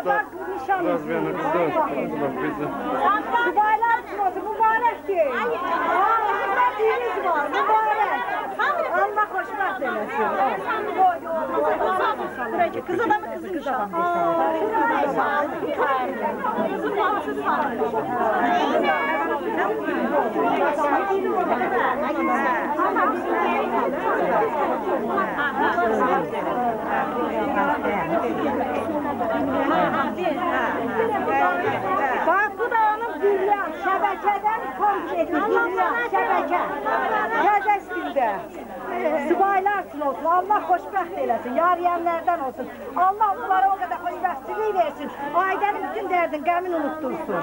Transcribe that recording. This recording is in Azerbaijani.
Razviyana kızlar. Bak bizi. Baylar için olsun, mübarek değil. Düğünüz var, mübarek. Allah hoşuna söylesin. Kız adamı kızım. Kız adamı bak bu da onun Gülyan, şebekeden komşeti Gülyan, şebeke. Tezeskinde. Sıbaylarsın olsun, Allah xoşbəxt eləsin, yar-yemlərdən olsun. Allah onlara o qədər xoşbəxtçiliyi versin, ailənin bütün dərdin, qəmin unuttursun.